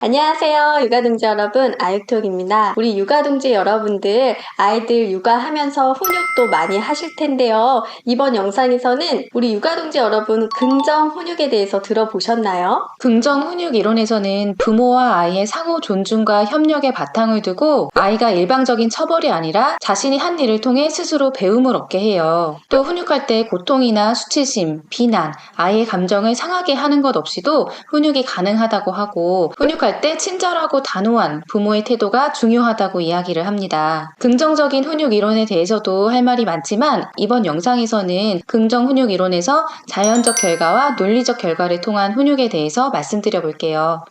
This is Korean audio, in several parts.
안녕하세요. 육아동지 여러분, 아육톡입니다. 우리 육아동지 여러분들, 아이들 육아하면서 훈육도 많이 하실 텐데요. 이번 영상에서는 우리 육아동지 여러분 긍정 훈육에 대해서 들어보셨나요? 긍정 훈육 이론에서는 부모와 아이의 상호 존중과 협력에 바탕을 두고 아이가 일방적인 처벌이 아니라 자신이 한 일을 통해 스스로 배움을 얻게 해요. 또 훈육할 때 고통이나 수치심, 비난, 아이의 감정을 상하게 하는 것 없이도 훈육이 가능하다고 하고 훈육할 때 친절하고 단호한 부모의 태도가 중요하다고 이야기를 합니다. 긍정적인 훈육 이론에 대해서도 할 말이 많지만 이번 영상에서는 긍정 훈육 이론에서 자연적 결과와 논리적 결과를 통한 훈육에 대해서 말씀드려 볼게요.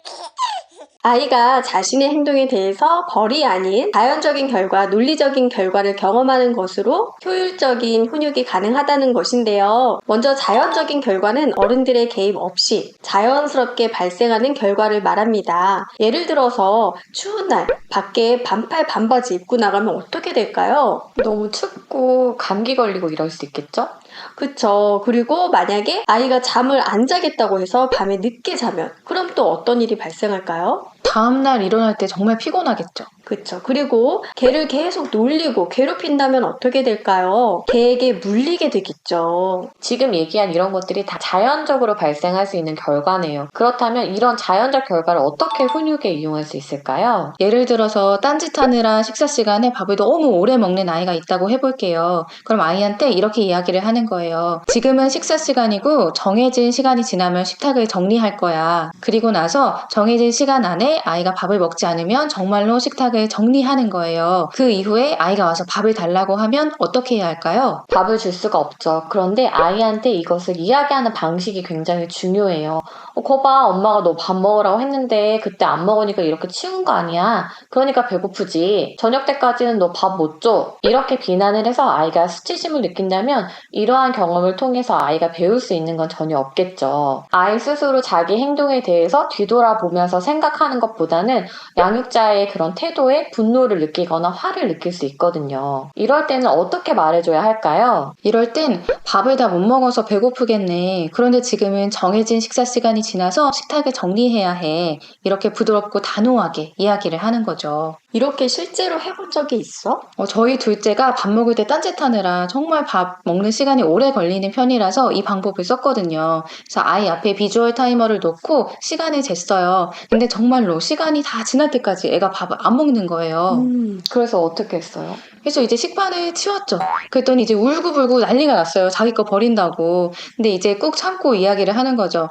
아이가 자신의 행동에 대해서 벌이 아닌 자연적인 결과, 논리적인 결과를 경험하는 것으로 효율적인 훈육이 가능하다는 것인데요. 먼저 자연적인 결과는 어른들의 개입 없이 자연스럽게 발생하는 결과를 말합니다. 예를 들어서 추운 날 밖에 반팔 반바지 입고 나가면 어떻게 될까요? 너무 춥고 감기 걸리고 이럴 수 있겠죠? 그쵸. 그리고 만약에 아이가 잠을 안 자겠다고 해서 밤에 늦게 자면 그럼 또 어떤 일이 발생할까요? 다음날 일어날 때 정말 피곤하겠죠. 그쵸. 그리고 걔를 계속 놀리고 괴롭힌다면 어떻게 될까요? 걔에게 물리게 되겠죠. 지금 얘기한 이런 것들이 다 자연적으로 발생할 수 있는 결과네요. 그렇다면 이런 자연적 결과를 어떻게 훈육에 이용할 수 있을까요? 예를 들어서 딴짓하느라 식사 시간에 밥을 너무 오래 먹는 아이가 있다고 해볼게요. 그럼 아이한테 이렇게 이야기를 하는 거예요. 지금은 식사 시간이고 정해진 시간이 지나면 식탁을 정리할 거야. 그리고 나서 정해진 시간 안에 아이가 밥을 먹지 않으면 정말로 식탁을 정리하는 거예요. 그 이후에 아이가 와서 밥을 달라고 하면 어떻게 해야 할까요? 밥을 줄 수가 없죠. 그런데 아이한테 이것을 이야기하는 방식이 굉장히 중요해요. 거봐, 엄마가 너 밥 먹으라고 했는데 그때 안 먹으니까 이렇게 치운 거 아니야. 그러니까 배고프지. 저녁 때까지는 너 밥 못 줘. 이렇게 비난을 해서 아이가 수치심을 느낀다면 이러한 경험을 통해서 아이가 배울 수 있는 건 전혀 없겠죠. 아이 스스로 자기 행동에 대해서 뒤돌아보면서 생각하는 것보다는 양육자의 그런 태도에 분노를 느끼거나 화를 느낄 수 있거든요. 이럴 때는 어떻게 말해줘야 할까요? 이럴 땐 밥을 다 못 먹어서 배고프겠네. 그런데 지금은 정해진 식사 시간이 지나서 식탁을 정리해야 해. 이렇게 부드럽고 단호하게 이야기를 하는 거죠. 이렇게 실제로 해본 적이 있어? 저희 둘째가 밥 먹을 때 딴짓하느라 정말 밥 먹는 시간이 오래 걸리는 편이라서 이 방법을 썼거든요. 그래서 아이 앞에 비주얼 타이머를 놓고 시간을 쟀어요. 근데 정말로 시간이 다 지날 때까지 애가 밥을 안 먹는 거예요. 그래서 어떻게 했어요? 그래서 이제 식판을 치웠죠. 그랬더니 이제 울고불고 난리가 났어요. 자기 거 버린다고. 근데 이제 꾹 참고 이야기를 하는 거죠.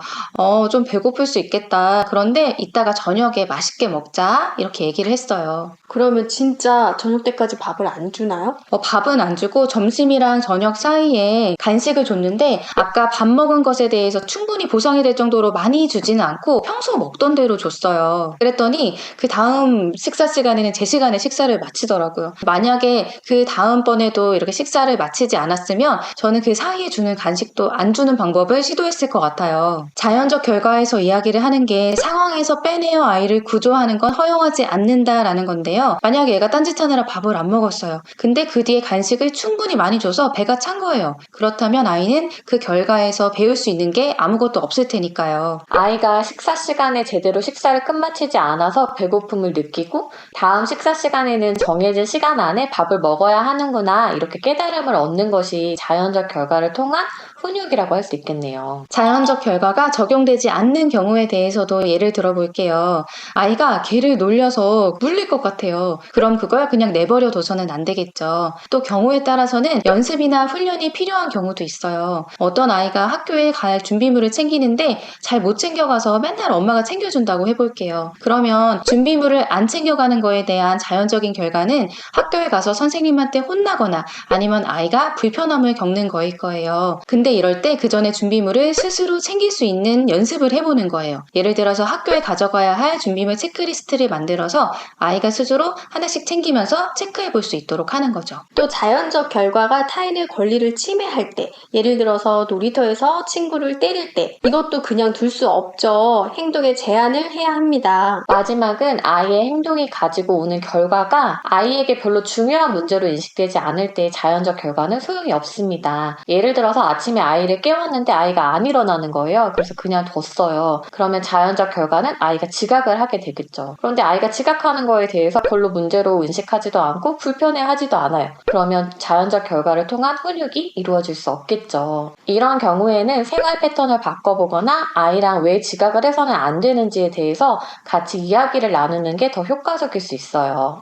좀 배고플 수 있겠다. 그런데 이따가 저녁에 맛있게 먹자. 이렇게 얘기를 했어요. 그러면 진짜 저녁 때까지 밥을 안 주나요? 밥은 안 주고 점심이랑 저녁 사이에 간식을 줬는데 아까 밥 먹은 것에 대해서 충분히 보상이 될 정도로 많이 주지는 않고 평소 먹던 대로 줬어요. 그랬더니 그 다음 식사 시간에는 제 시간에 식사를 마치더라고요. 만약에 그 다음번에도 이렇게 식사를 마치지 않았으면 저는 그 사이에 주는 간식도 안 주는 방법을 시도했을 것 같아요. 자연적 결과에서 이야기를 하는 게 상황에서 빼내어 아이를 구조하는 건 허용하지 않는다라는 건데요. 만약에 얘가 딴짓하느라 밥을 안 먹었어요. 근데 그 뒤에 간식을 충분히 많이 줘서 배가 찬 거예요. 그렇다면 아이는 그 결과에서 배울 수 있는 게 아무것도 없을 테니까요. 아이가 식사 시간에 제대로 식사를 끝마치지 않아서 배고픔을 느끼고 다음 식사 시간에는 정해진 시간 안에 밥을 먹어야 하는구나 이렇게 깨달음을 얻는 것이 자연적 결과를 통한 훈육이라고 할 수 있겠네요. 자연적 결과가 적용되지 않는 경우에 대해서도 예를 들어볼게요. 아이가 개를 놀려서 물릴 것 같아요. 그럼 그걸 그냥 내버려 둬서는 안 되겠죠. 또 경우에 따라서는 연습이나 훈련이 필요한 경우도 있어요. 어떤 아이가 학교에 갈 준비물을 챙기는데 잘 못 챙겨가서 맨날 엄마가 챙겨준다고 해볼게요. 그러면 준비물을 안 챙겨가는 거에 대한 자연적인 결과는 학교에 가서 선생님한테 혼나거나 아니면 아이가 불편함을 겪는 거일 거예요. 근데 이럴 때 그 전에 준비물을 스스로 챙길 수 있는 연습을 해보는 거예요. 예를 들어서 학교에 가져가야 할 준비물 체크리스트를 만들어서 아이가 스스로 하나씩 챙기면서 체크해 볼 수 있도록 하는 거죠. 또 자연적 결과가 타인의 권리를 침해할 때, 예를 들어서 놀이터에서 친구를 때릴 때, 이것도 그냥 둘 수 없죠. 행동에 제한을 해야 합니다. 마지막은 아이의 행동이 가지고 오는 결과가 아이에게 별로 중요하지 특별한 문제로 인식되지 않을 때 자연적 결과는 소용이 없습니다. 예를 들어서 아침에 아이를 깨웠는데 아이가 안 일어나는 거예요. 그래서 그냥 뒀어요. 그러면 자연적 결과는 아이가 지각을 하게 되겠죠. 그런데 아이가 지각하는 거에 대해서 별로 문제로 인식하지도 않고 불편해하지도 않아요. 그러면 자연적 결과를 통한 훈육이 이루어질 수 없겠죠. 이런 경우에는 생활 패턴을 바꿔보거나 아이랑 왜 지각을 해서는 안 되는지에 대해서 같이 이야기를 나누는 게 더 효과적일 수 있어요.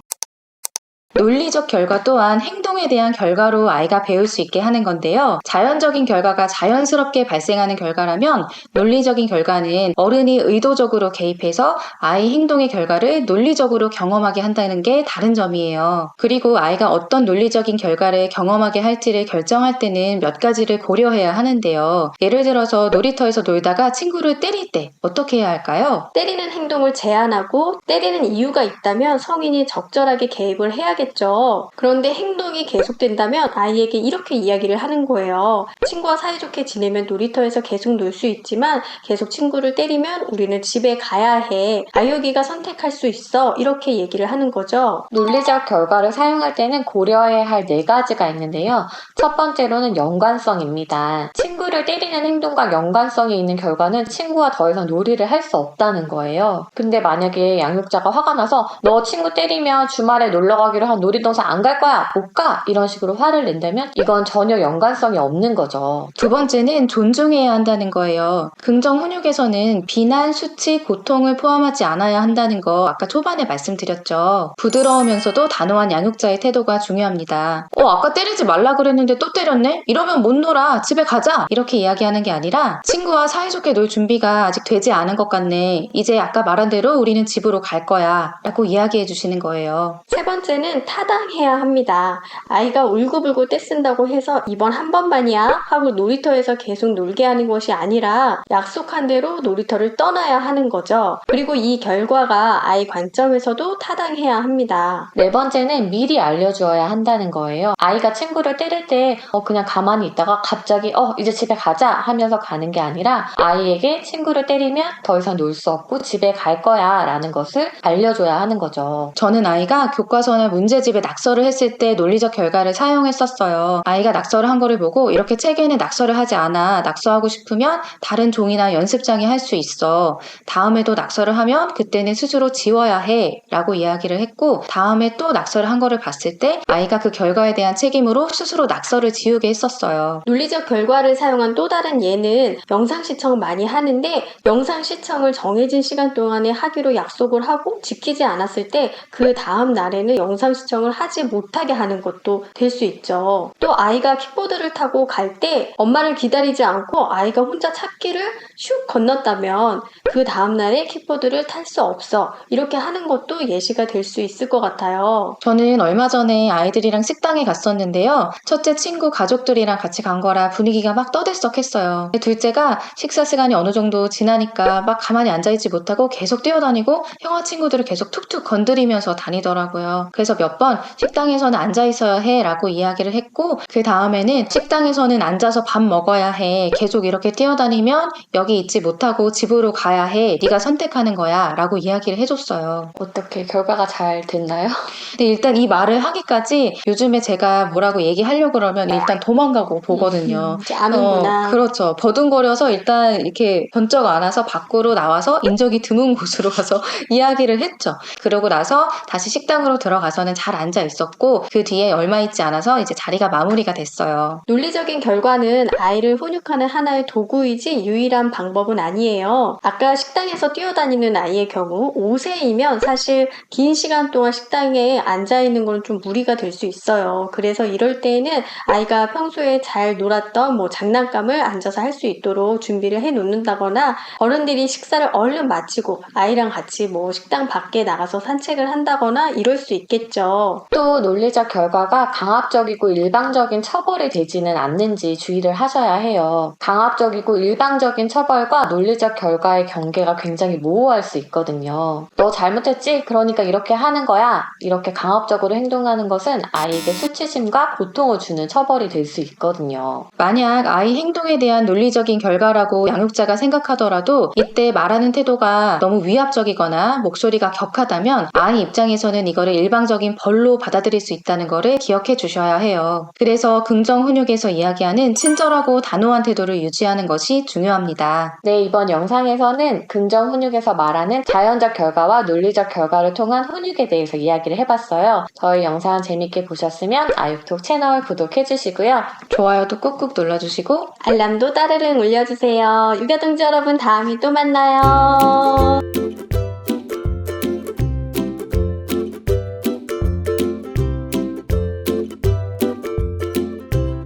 논리적 결과 또한 행동에 대한 결과로 아이가 배울 수 있게 하는 건데요. 자연적인 결과가 자연스럽게 발생하는 결과라면 논리적인 결과는 어른이 의도적으로 개입해서 아이 행동의 결과를 논리적으로 경험하게 한다는 게 다른 점이에요. 그리고 아이가 어떤 논리적인 결과를 경험하게 할지를 결정할 때는 몇 가지를 고려해야 하는데요. 예를 들어서 놀이터에서 놀다가 친구를 때릴 때 어떻게 해야 할까요? 때리는 행동을 제한하고 때리는 이유가 있다면 성인이 적절하게 개입을 해야겠죠. 그런데 행동이 계속된다면 아이에게 이렇게 이야기를 하는 거예요. 친구와 사이좋게 지내면 놀이터에서 계속 놀 수 있지만 계속 친구를 때리면 우리는 집에 가야 해. 아유기가 선택할 수 있어. 이렇게 얘기를 하는 거죠. 논리적 결과를 사용할 때는 고려해야 할 4가지가 있는데요. 첫 번째로는 연관성입니다. 친구를 때리는 행동과 연관성이 있는 결과는 친구와 더 이상 놀이를 할 수 없다는 거예요. 근데 만약에 양육자가 화가 나서 너 친구 때리면 주말에 놀러 가기로 한 놀이동산 안 갈 거야, 못 가, 이런 식으로 화를 낸다면 이건 전혀 연관성이 없는 거죠. 두 번째는 존중해야 한다는 거예요. 긍정 훈육에서는 비난, 수치, 고통을 포함하지 않아야 한다는 거 아까 초반에 말씀드렸죠. 부드러우면서도 단호한 양육자의 태도가 중요합니다. 아까 때리지 말라 그랬는데 또 때렸네? 이러면 못 놀아. 집에 가자. 이렇게 이야기하는 게 아니라 친구와 사이좋게 놀 준비가 아직 되지 않은 것 같네. 이제 아까 말한 대로 우리는 집으로 갈 거야. 라고 이야기해 주시는 거예요. 세 번째는 타당해야 합니다. 아이가 울고불고 떼쓴다고 해서 이번 한 번만이야 하고 놀이터에서 계속 놀게 하는 것이 아니라 약속한 대로 놀이터를 떠나야 하는 거죠. 그리고 이 결과가 아이 관점에서도 타당해야 합니다. 네 번째는 미리 알려주어야 한다는 거예요. 아이가 친구를 때릴 때 그냥 가만히 있다가 갑자기 이제 집에 가자 하면서 가는 게 아니라 아이에게 친구를 때리면 더 이상 놀 수 없고 집에 갈 거야 라는 것을 알려줘야 하는 거죠. 저는 아이가 교과서나 문제집에 낙서를 했을 때 논리적 결과를 사용했었어요. 아이가 낙서를 한 거를 보고 이렇게 책에는 낙서를 하지 않아. 낙서하고 싶으면 다른 종이나 연습장에 할 수 있어. 다음에도 낙서를 하면 그때는 스스로 지워야 해 라고 이야기를 했고 다음에 또 낙서를 한 거를 봤을 때 아이가 그 결과에 대한 책임으로 스스로 낙서를 지우게 했었어요. 논리적 결과를 사용한 또 다른 예는 영상 시청 많이 하는데 영상 시청을 정해진 시간 동안에 하기로 약속을 하고 지키지 않았을 때 그 다음 날에는 영상 시청을 하지 못하게 하는 것도 될 수 있죠. 또 아이가 킥보드를 타고 갈 때 엄마를 기다리지 않고 아이가 혼자 찾기를 슉 건넜다면 그 다음 날에 킥보드를 탈 수 없어. 이렇게 하는 것도 예시가 될 수 있을 것 같아요. 저는 얼마 전에 아이들이랑 식당에 갔었는데요. 첫째 친구 가족들이랑 같이 간 거라 분위기가 막 떠들썩했어요. 둘째가 식사 시간이 어느 정도 지나니까 막 가만히 앉아있지 못하고 계속 뛰어다니고 형아 친구들을 계속 툭툭 건드리면서 다니더라고요. 그래서 몇 번 식당에서는 앉아있어야 해 라고 이야기를 했고 그 다음에는 식당에서는 앉아서 밥 먹어야 해. 계속 이렇게 뛰어다니면 여기 있지 못하고 집으로 가야 해. 네가 선택하는 거야 라고 이야기를 해줬어요. 어떻게 결과가 잘 됐나요? 근데 일단 이 말을 하기까지 요즘에 제가 뭐라고 얘기하려고 그러면 일단 도망가고 보거든요. 이제 아는구나. 그렇죠. 버둥거려서 일단 이렇게 번쩍 안아서 밖으로 나와서 인적이 드문 곳으로 가서 이야기를 했죠. 그러고 나서 다시 식당으로 들어가서는 잘 앉아 있었고 그 뒤에 얼마 있지 않아서 이제 자리가 마무리가 됐어요. 논리적인 결과는 아이를 훈육하는 하나의 도구이지 유일한 방법은 아니에요. 아까 식당에서 뛰어다니는 아이의 경우 5세이면 사실 긴 시간 동안 식당에 앉아있는 건 좀 무리가 될 수 있어요. 그래서 이럴 때에는 아이가 평소에 잘 놀았던 장난감을 앉아서 할 수 있도록 준비를 해 놓는다거나 어른들이 식사를 얼른 마치고 아이랑 같이 식당 밖에 나가서 산책을 한다거나 이럴 수 있겠죠. 또 논리적 결과가 강압적이고 일방적인 처벌이 되지는 않는지 주의를 하셔야 해요. 강압적이고 일방적인 처벌과 논리적 결과의 경계가 굉장히 모호할 수 있거든요. 너 잘못했지? 그러니까 이렇게 하는 거야. 이렇게 강압적으로 행동하는 것은 아이에게 수치심과 고통을 주는 처벌이 될 수 있거든요. 만약 아이 행동에 대한 논리적인 결과라고 양육자가 생각하더라도 이때 말하는 태도가 너무 위압적이거나 목소리가 격하다면 아이 입장에서는 이거를 일방적인 벌로 받아들일 수 있다는 거를 기억해 주셔야 해요. 그래서 긍정 훈육에서 이야기하는 친절하고 단호한 태도를 유지하는 것이 중요합니다. 네, 이번 영상에서는 긍정 훈육에서 말하는 자연적 결과와 논리적 결과를 통한 훈육에 대해서 이야기를 해봤어요. 저희 영상 재밌게 보셨으면 아육톡 채널 구독해주시고요. 좋아요도 꾹꾹 눌러주시고 알람도 따르릉 울려주세요. 육아동지 여러분 다음에 또 만나요.